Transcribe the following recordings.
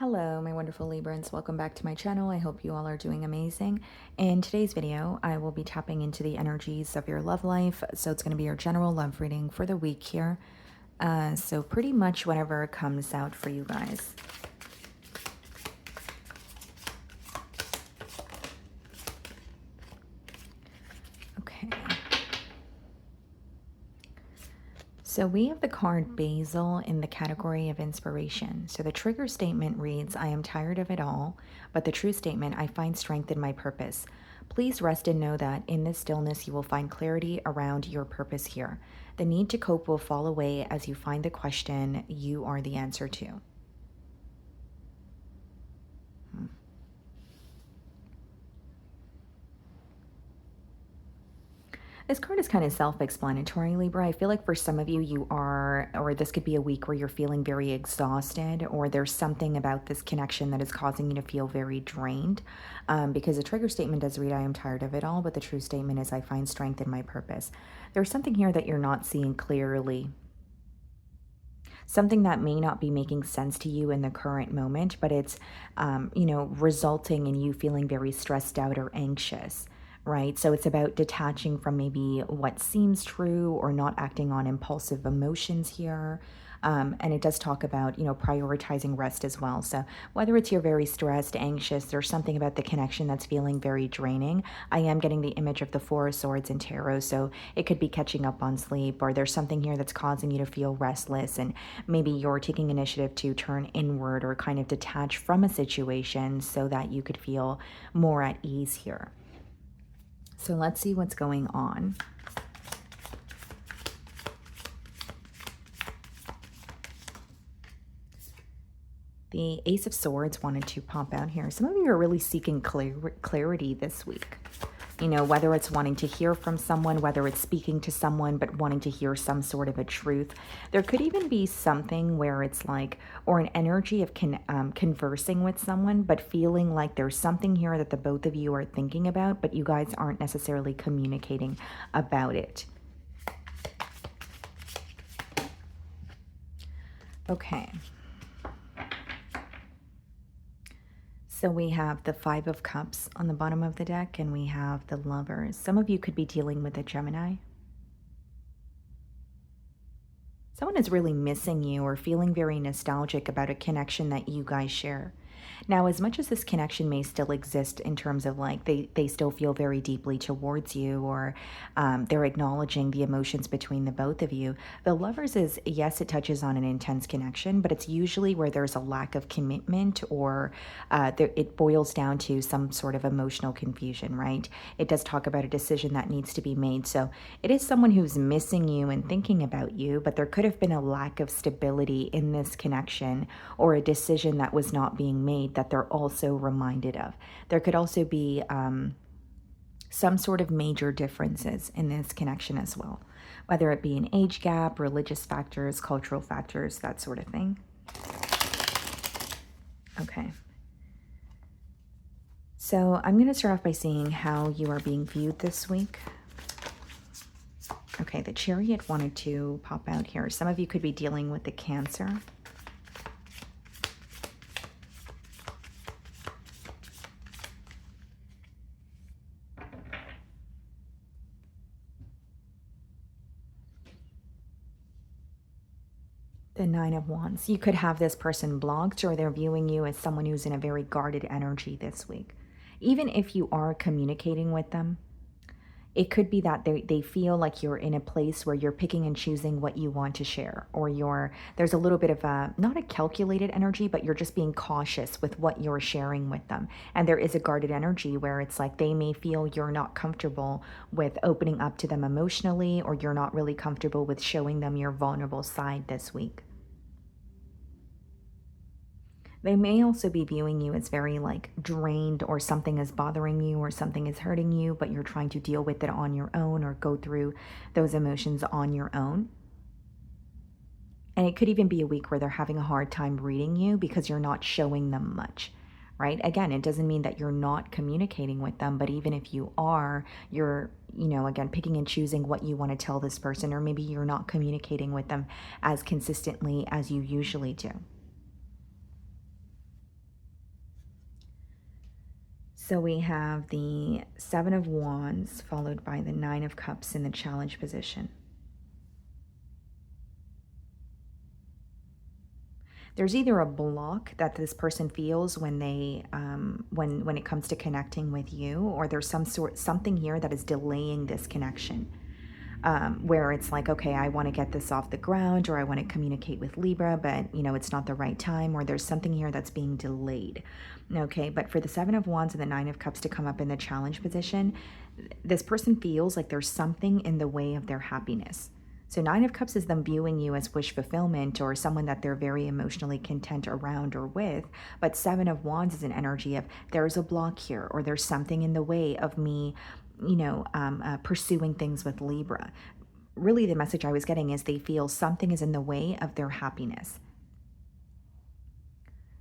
Hello, my wonderful Librans. Welcome back to my channel. I hope you all are doing amazing. In today's video, I will be tapping into the energies of your love life. So it's going to be your general love reading for the week here. So pretty much whatever comes out for you guys. Okay. So we have the card Basil in the category of inspiration. So the trigger statement reads, I am tired of it all, but the true statement, I find strength in my purpose. Please rest and know that in this stillness, you will find clarity around your purpose here. The need to cope will fall away as you find the question you are the answer to. This card is kind of self-explanatory, Libra. I feel like for some of you, you are, or this could be a week where you're feeling very exhausted, or there's something about this connection that is causing you to feel very drained. Because the trigger statement does read, I am tired of it all, but the true statement is, I find strength in my purpose. There's something here that you're not seeing clearly. Something that may not be making sense to you in the current moment, but it's, resulting in you feeling very stressed out or anxious, right? So it's about detaching from maybe what seems true or not acting on impulsive emotions here. And it does talk about, prioritizing rest as well. So whether it's you're very stressed, anxious, there's something about the connection that's feeling very draining. I am getting the image of the Four of Swords and Tarot. So it could be catching up on sleep, or there's something here that's causing you to feel restless. And maybe you're taking initiative to turn inward or kind of detach from a situation so that you could feel more at ease here. So let's see what's going on. The Ace of Swords wanted to pop out here. Some of you are really seeking clarity this week. Whether it's wanting to hear from someone, whether it's speaking to someone, but wanting to hear some sort of a truth. There could even be something where it's like, or an energy of conversing with someone, but feeling like there's something here that the both of you are thinking about, but you guys aren't necessarily communicating about it. Okay. So we have the Five of Cups on the bottom of the deck, and we have the Lovers. Some of you could be dealing with a Gemini. Someone is really missing you or feeling very nostalgic about a connection that you guys share. Now, as much as this connection may still exist in terms of like they still feel very deeply towards you, or they're acknowledging the emotions between the both of you, the Lovers is, yes, it touches on an intense connection, but it's usually where there's a lack of commitment, or it boils down to some sort of emotional confusion, right? It does talk about a decision that needs to be made. So it is someone who's missing you and thinking about you, but there could have been a lack of stability in this connection, or a decision that was not being made that they're also reminded of. There could also be some sort of major differences in this connection as well, whether it be an age gap, religious factors, cultural factors, that sort of thing. Okay. So I'm going to start off by seeing how you are being viewed this week. Okay, the Chariot wanted to pop out here. Some of you could be dealing with the Cancer. The Nine of Wands. You could have this person blocked, or they're viewing you as someone who's in a very guarded energy this week. Even if you are communicating with them, it could be that they feel like you're in a place where you're picking and choosing what you want to share, or there's a little bit of a, not a calculated energy, but you're just being cautious with what you're sharing with them. And there is a guarded energy where it's like they may feel you're not comfortable with opening up to them emotionally, or you're not really comfortable with showing them your vulnerable side this week. They may also be viewing you as very like drained, or something is bothering you, or something is hurting you, but you're trying to deal with it on your own, or go through those emotions on your own. And it could even be a week where they're having a hard time reading you because you're not showing them much, right? Again, it doesn't mean that you're not communicating with them, but even if you are, you're, again, picking and choosing what you want to tell this person, or maybe you're not communicating with them as consistently as you usually do. So we have the Seven of Wands followed by the Nine of Cups in the challenge position. There's either a block that this person feels when they when it comes to connecting with you, or there's something here that is delaying this connection. Where it's like, okay, I want to get this off the ground, or I want to communicate with Libra, but it's not the right time, or there's something here that's being delayed. Okay, but for the Seven of Wands and the Nine of Cups to come up in the challenge position, this person feels like there's something in the way of their happiness. So Nine of Cups is them viewing you as wish fulfillment or someone that they're very emotionally content around or with. But Seven of Wands is an energy of there's a block here, or there's something in the way of me pursuing things with Libra. Really, the message I was getting is they feel something is in the way of their happiness.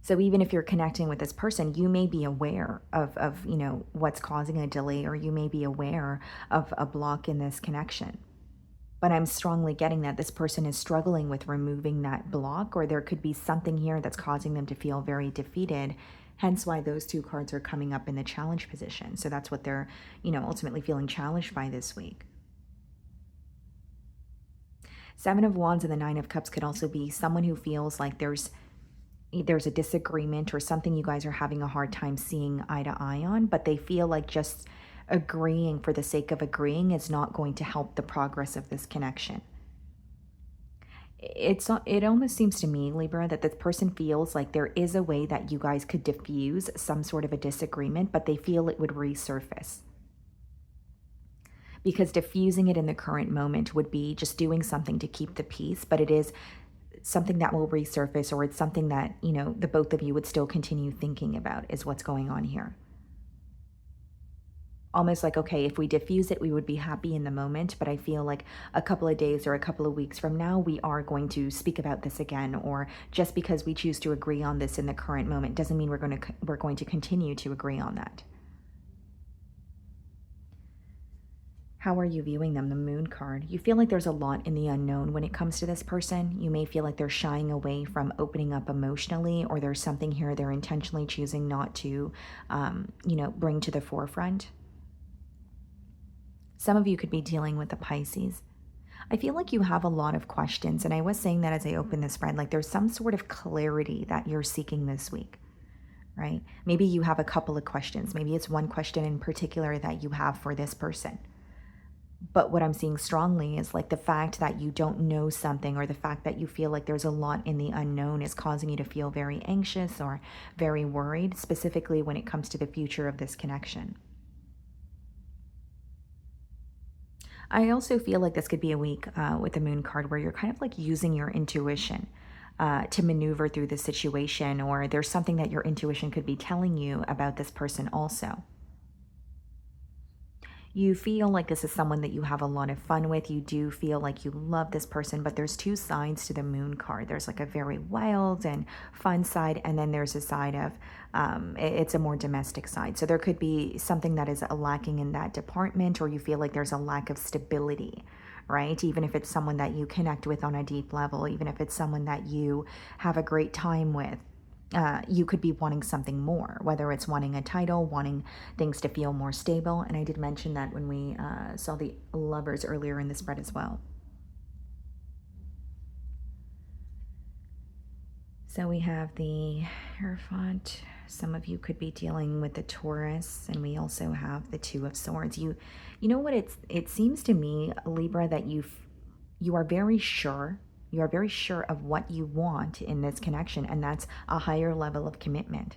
So even if you're connecting with this person, you may be aware of what's causing a delay, or you may be aware of a block in this connection. But I'm strongly getting that this person is struggling with removing that block, or there could be something here that's causing them to feel very defeated. Hence why those two cards are coming up in the challenge position. So that's what they're, ultimately feeling challenged by this week. Seven of Wands and the Nine of Cups could also be someone who feels like there's a disagreement or something you guys are having a hard time seeing eye to eye on, but they feel like just agreeing for the sake of agreeing is not going to help the progress of this connection. It almost seems to me, Libra, that this person feels like there is a way that you guys could diffuse some sort of a disagreement, but they feel it would resurface. Because diffusing it in the current moment would be just doing something to keep the peace, but it is something that will resurface, or it's something that, the both of you would still continue thinking about is what's going on here. Almost like, okay, if we diffuse it, we would be happy in the moment, but I feel like a couple of days or a couple of weeks from now, we are going to speak about this again, or just because we choose to agree on this in the current moment doesn't mean we're going to continue to agree on that. How are you viewing them? The Moon card. You feel like there's a lot in the unknown when it comes to this person. You may feel like they're shying away from opening up emotionally, or there's something here they're intentionally choosing not to, bring to the forefront. Some of you could be dealing with the Pisces. I feel like you have a lot of questions, and I was saying that as I opened this spread, like there's some sort of clarity that you're seeking this week, right? Maybe you have a couple of questions. Maybe it's one question in particular that you have for this person. But what I'm seeing strongly is like the fact that you don't know something, or the fact that you feel like there's a lot in the unknown, is causing you to feel very anxious or very worried, specifically when it comes to the future of this connection. I also feel like this could be a week with the Moon card where you're kind of like using your intuition to maneuver through the situation, or there's something that your intuition could be telling you about this person also. You feel like this is someone that you have a lot of fun with. You do feel like you love this person, but there's two sides to the Moon card. There's like a very wild and fun side, and then there's a side of, it's a more domestic side. So there could be something that is lacking in that department, or you feel like there's a lack of stability, right? Even if it's someone that you connect with on a deep level, even if it's someone that you have a great time with, you could be wanting something more, whether it's wanting a title, wanting things to feel more stable. And I did mention that when we saw the Lovers earlier in the spread as well. So we have the Hierophant. Some of you could be dealing with the Taurus, and we also have the Two of Swords. You know what it seems to me, Libra, that you are very sure. You are very sure of what you want in this connection, and that's a higher level of commitment.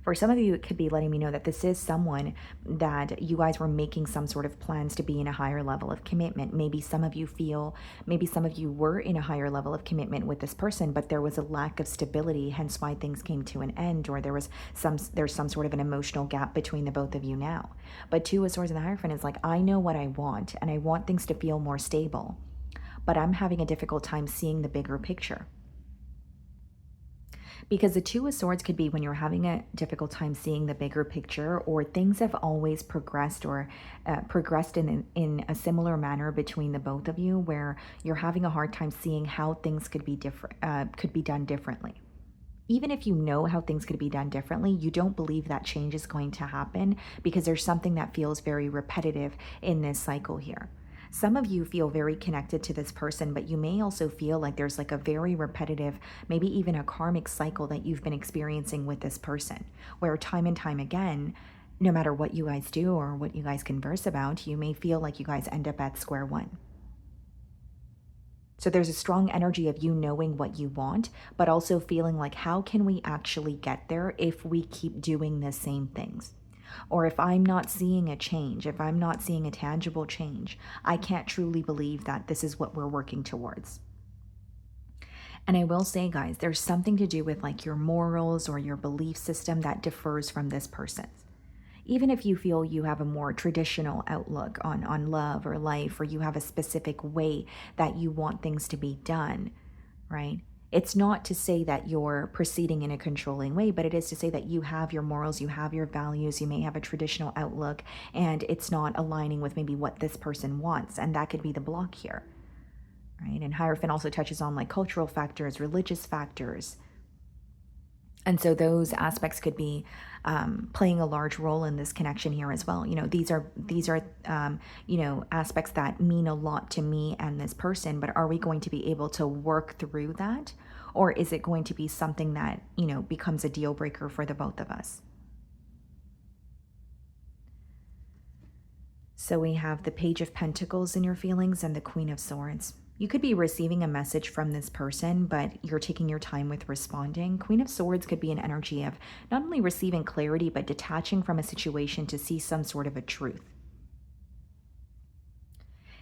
For some of you, it could be letting me know that this is someone that you guys were making some sort of plans to be in a higher level of commitment. Maybe some of you were in a higher level of commitment with this person, but there was a lack of stability, hence why things came to an end, or there's some sort of an emotional gap between the both of you now. But Two of Swords and the Hierophant is like, I know what I want, and I want things to feel more stable, but I'm having a difficult time seeing the bigger picture. Because the Two of Swords could be when you're having a difficult time seeing the bigger picture, or things have always progressed, or progressed in a similar manner between the both of you, where you're having a hard time seeing how things could be different, could be done differently. Even if you know how things could be done differently, you don't believe that change is going to happen because there's something that feels very repetitive in this cycle here. Some of you feel very connected to this person, but you may also feel like there's like a very repetitive, maybe even a karmic cycle that you've been experiencing with this person, where time and time again, no matter what you guys do or what you guys converse about, you may feel like you guys end up at square one. So there's a strong energy of you knowing what you want, but also feeling like, how can we actually get there if we keep doing the same things? Or if I'm not seeing a change, if I'm not seeing a tangible change, I can't truly believe that this is what we're working towards. And I will say, guys, there's something to do with like your morals or your belief system that differs from this person's. Even if you feel you have a more traditional outlook on love or life, or you have a specific way that you want things to be done, right? It's not to say that you're proceeding in a controlling way, but it is to say that you have your morals, you have your values, you may have a traditional outlook, and it's not aligning with maybe what this person wants. And that could be the block here, right? And Hierophant also touches on like cultural factors, religious factors. And so those aspects could be playing a large role in this connection here as well. These are aspects that mean a lot to me and this person, but are we going to be able to work through that? Or is it going to be something that, becomes a deal breaker for the both of us? So we have the Page of Pentacles in your feelings and the Queen of Swords. You could be receiving a message from this person, but you're taking your time with responding. Queen of Swords could be an energy of not only receiving clarity, but detaching from a situation to see some sort of a truth.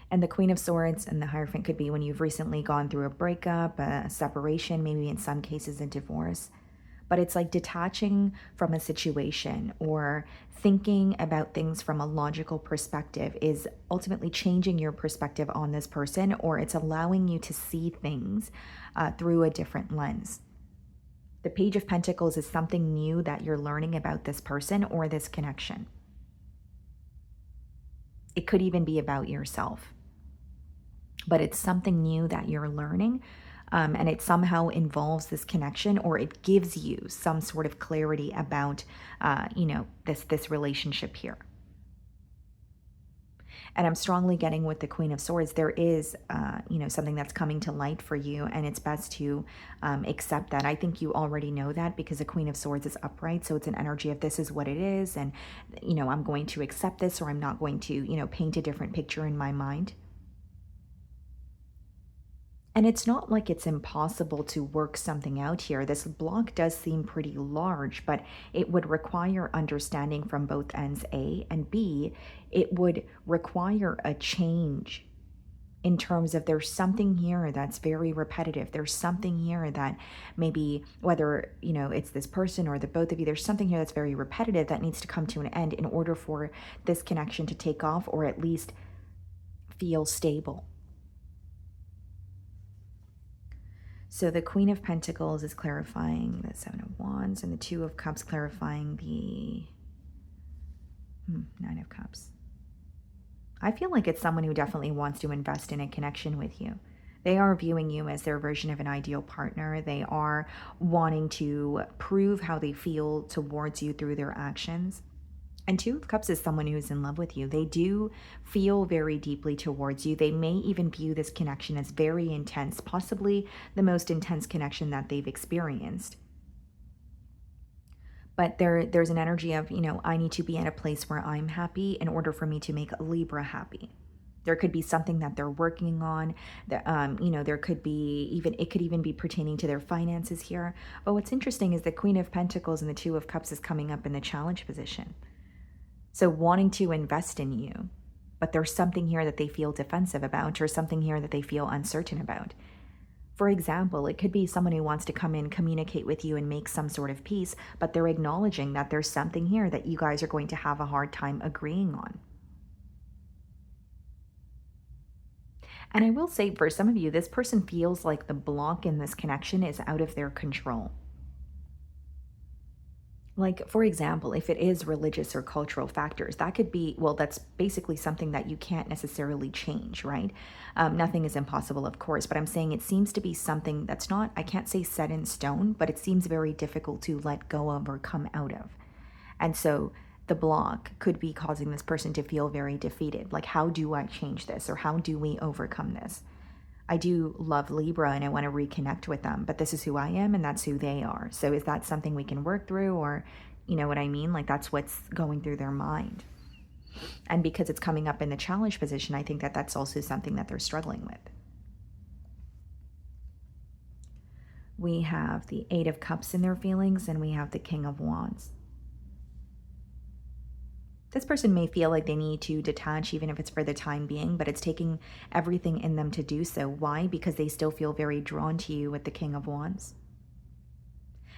And the Queen of Swords and the Hierophant could be when you've recently gone through a breakup, a separation, maybe in some cases a divorce. But it's like detaching from a situation or thinking about things from a logical perspective is ultimately changing your perspective on this person, or it's allowing you to see things through a different lens. The Page of Pentacles is something new that you're learning about this person or this connection. It could even be about yourself, but it's something new that you're learning. And it somehow involves this connection, or it gives you some sort of clarity about, this relationship here. And I'm strongly getting with the Queen of Swords, there is, something that's coming to light for you, and it's best to accept that. I think you already know that because the Queen of Swords is upright, so it's an energy of this is what it is, and, I'm going to accept this, or I'm not going to, paint a different picture in my mind. And it's not like it's impossible to work something out here. This block does seem pretty large, but it would require understanding from both ends, A, and B, it would require a change in terms of there's something here that's very repetitive. There's something here that maybe, whether, it's this person or the both of you, there's something here that's very repetitive that needs to come to an end in order for this connection to take off, or at least feel stable. So the Queen of Pentacles is clarifying the Seven of Wands, and the Two of Cups clarifying the Nine of Cups. I feel like it's someone who definitely wants to invest in a connection with you. They are viewing you as their version of an ideal partner. They are wanting to prove how they feel towards you through their actions. And Two of Cups is someone who's in love with you. They do feel very deeply towards you. They may even view this connection as very intense, possibly the most intense connection that they've experienced. But there's an energy of, I need to be in a place where I'm happy in order for me to make a Libra happy. There could be something that they're working on. There could be it could even be pertaining to their finances here. But what's interesting is the Queen of Pentacles and the Two of Cups is coming up in the challenge position. So wanting to invest in you, but there's something here that they feel defensive about, or something here that they feel uncertain about. For example, it could be someone who wants to come in, communicate with you, and make some sort of peace, but they're acknowledging that there's something here that you guys are going to have a hard time agreeing on. And I will say, for some of you, this person feels like the block in this connection is out of their control. Like, for example, if it is religious or cultural factors, that could be, well, that's basically something that you can't necessarily change, right? Nothing is impossible, of course, but I'm saying it seems to be something that's not, I can't say set in stone, but it seems very difficult to let go of or come out of. And so the block could be causing this person to feel very defeated. Like, how do I change this? Or how do we overcome this? I do love Libra and I want to reconnect with them, but this is who I am and that's who they are. So is that something we can work through, or you know what I mean? Like, that's what's going through their mind. And because it's coming up in the challenge position, I think that that's also something that they're struggling with. We have the Eight of Cups in their feelings, and we have the King of Wands. This person may feel like they need to detach, even if it's for the time being, but it's taking everything in them to do so. Why? Because they still feel very drawn to you with the King of Wands.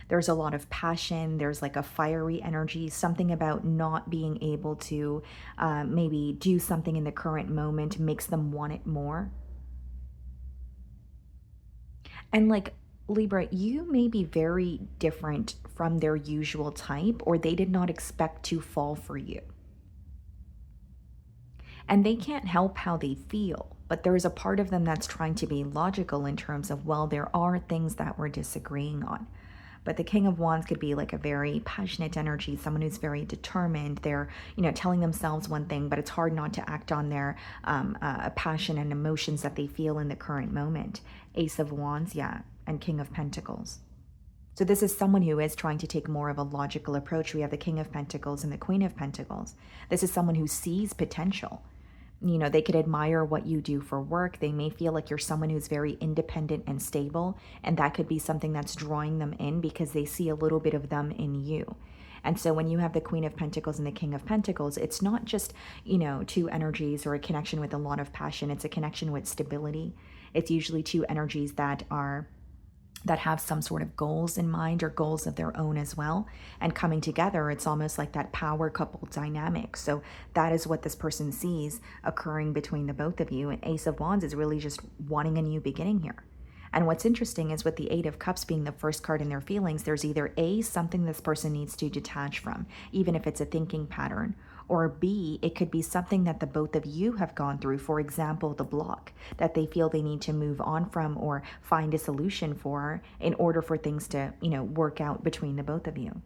There's a lot of passion. There's like a fiery energy, something about not being able to maybe do something in the current moment makes them want it more. And like, Libra, you may be very different from their usual type, or they did not expect to fall for you. And they can't help how they feel, but there is a part of them that's trying to be logical in terms of, well, there are things that we're disagreeing on. But the King of Wands could be like a very passionate energy, someone who's very determined. They're, telling themselves one thing, but it's hard not to act on their passion and emotions that they feel in the current moment. Ace of Wands, yeah, and King of Pentacles. So this is someone who is trying to take more of a logical approach. We have the King of Pentacles and the Queen of Pentacles. This is someone who sees potential. They could admire what you do for work. They may feel like you're someone who's very independent and stable, and that could be something that's drawing them in because they see a little bit of them in you. And so when you have the Queen of Pentacles and the King of Pentacles, it's not just, two energies or a connection with a lot of passion. It's a connection with stability. It's usually two energies that have some sort of goals in mind, or goals of their own as well. And coming together, it's almost like that power couple dynamic. So that is what this person sees occurring between the both of you. And Ace of Wands is really just wanting a new beginning here. And what's interesting is with the Eight of Cups being the first card in their feelings, there's either A, something this person needs to detach from, even if it's a thinking pattern, or B, it could be something that the both of you have gone through, for example, the block, that they feel they need to move on from or find a solution for in order for things to, work out between the both of you.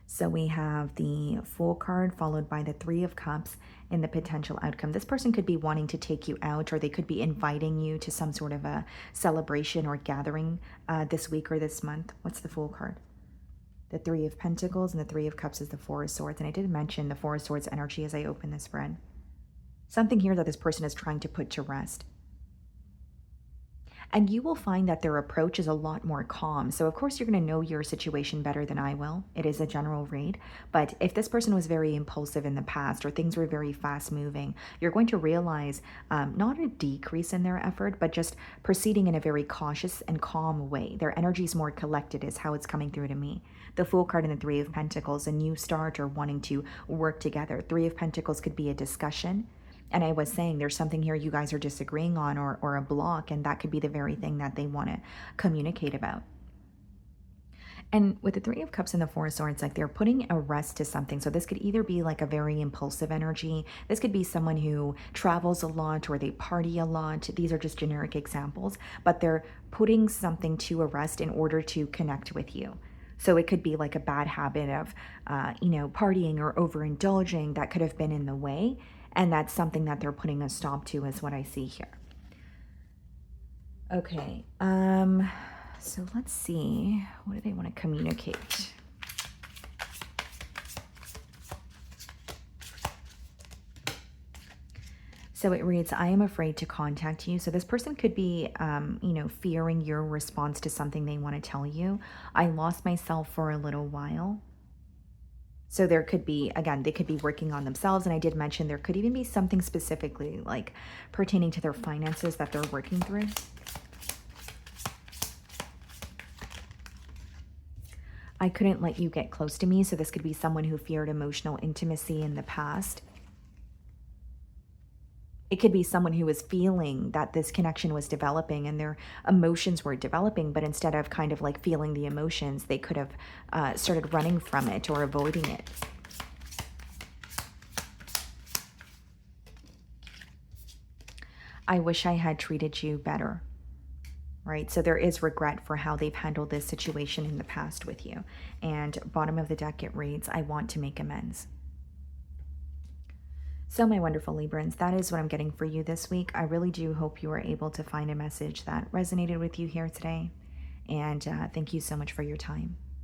So we have the Fool card followed by the Three of Cups in the potential outcome. This person could be wanting to take you out, or they could be inviting you to some sort of a celebration or gathering this week or this month. What's the Fool card? The Three of Pentacles, and the Three of Cups is the Four of Swords. And I did mention the Four of Swords energy as I open this spread. Something here that this person is trying to put to rest. And you will find that their approach is a lot more calm. So of course you're going to know your situation better than I will. It is a general read. But if this person was very impulsive in the past, or things were very fast moving, you're going to realize not a decrease in their effort, but just proceeding in a very cautious and calm way. Their energy is more collected is how it's coming through to me. The Fool card and the Three of Pentacles, a new start or wanting to work together. Three of Pentacles could be a discussion. And I was saying there's something here you guys are disagreeing on, or a block, and that could be the very thing that they want to communicate about. And with the Three of Cups and the Four of Swords, like they're putting a rest to something. So this could either be like a very impulsive energy. This could be someone who travels a lot, or they party a lot. These are just generic examples, but they're putting something to a rest in order to connect with you. So it could be like a bad habit of, partying or overindulging that could have been in the way. And that's something that they're putting a stop to, is what I see here. Okay, so let's see. What do they want to communicate? So it reads, I am afraid to contact you. So this person could be, fearing your response to something they want to tell you. I lost myself for a little while. So there could be, again, they could be working on themselves. And I did mention there could even be something specifically like pertaining to their finances that they're working through. I couldn't let you get close to me. So this could be someone who feared emotional intimacy in the past. It could be someone who was feeling that this connection was developing and their emotions were developing, but instead of kind of like feeling the emotions, they could have started running from it or avoiding it. I wish I had treated you better, right? So there is regret for how they've handled this situation in the past with you. And bottom of the deck, it reads, I want to make amends. So, my wonderful Librans, that is what I'm getting for you this week. I really do hope you were able to find a message that resonated with you here today. And thank you so much for your time.